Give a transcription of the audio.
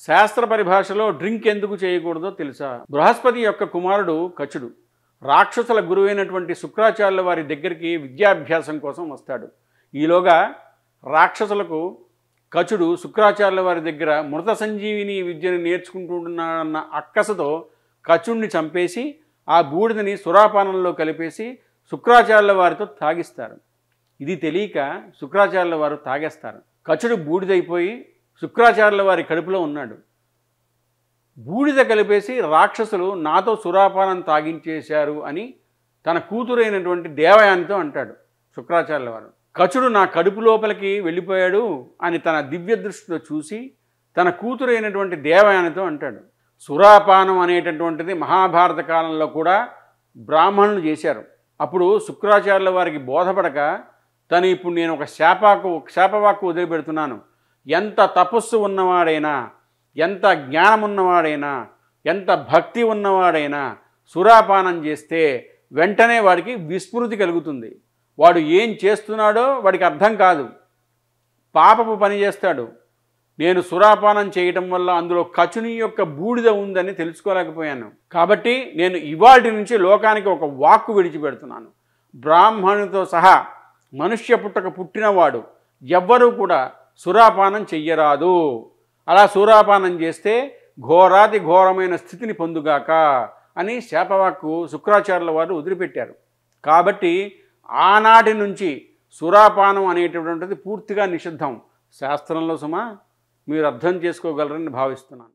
శాస్త్ర పరిభాషలో డ్రింక్ ఎందుకు చేయకూడదో తెలుసా? బృహస్పతి యొక్క కుమారుడు కచుడు రాక్షసుల గురువైనటువంటి శుక్రాచార్యుల వారి దగ్గరికి విద్యాభ్యాసం కోసం వస్తాడు. ఈలోగా రాక్షసులకు కచుడు శుక్రాచార్యుల వారి దగ్గర మృత సంజీవిని విద్యను నేర్చుకుంటున్నాడన్న అక్కసతో కచుడిని చంపేసి ఆ బూడిదని సురాపానంలో కలిపేసి శుక్రాచార్యుల వారితో తాగిస్తారు. ఇది తెలియక శుక్రాచార్యుల వారు తాగేస్తారు. కచుడు బూడిదైపోయి శుక్రాచార్యుల వారి కడుపులో ఉన్నాడు. బూడిద కలిపేసి రాక్షసులు నాతో సురాపానం తాగించేశారు అని తన కూతురైనటువంటి దేవయానితో అంటాడు శుక్రాచార్యుల వారు. కచుడు నా కడుపు లోపలికి వెళ్ళిపోయాడు అని తన దివ్య దృష్టితో చూసి తన కూతురైనటువంటి దేవయానితో అంటాడు. సురాపానం అనేటటువంటిది మహాభారత కాలంలో కూడా బ్రాహ్మణులు చేశారు. అప్పుడు శుక్రాచార్యుల వారికి బోధపడక తను ఇప్పుడు నేను ఒక శాపవాక్కు వదిలిపెడుతున్నాను. ఎంత తపస్సు ఉన్నవాడైనా, ఎంత జ్ఞానం ఉన్నవాడైనా, ఎంత భక్తి ఉన్నవాడైనా సురాపానం చేస్తే వెంటనే వాడికి విస్మృతి కలుగుతుంది. వాడు ఏం చేస్తున్నాడో వాడికి అర్థం కాదు, పాపపు పని చేస్తాడు. నేను సురాపానం చేయటం వల్ల అందులో కచుని యొక్క బూడిద ఉందని తెలుసుకోలేకపోయాను. కాబట్టి నేను ఇవాల్టి నుంచి లోకానికి ఒక వాక్కు విడిచిపెడుతున్నాను. బ్రాహ్మణునితో సహా మనుష్య పుట్టక పుట్టినవాడు ఎవ్వరూ కూడా సురాపానం చెయ్యరాదు. అలా సురాపానం చేస్తే ఘోరాతి ఘోరమైన స్థితిని పొందుగాక అని శాపవాక్కు శుక్రాచార్యుల వారు వదిలిపెట్టారు. కాబట్టి ఆనాటి నుంచి సురాపానం అనేటటువంటిది పూర్తిగా నిషిద్ధం శాస్త్రంలో. సుమా, మీరు అర్థం చేసుకోగలరని భావిస్తున్నాను.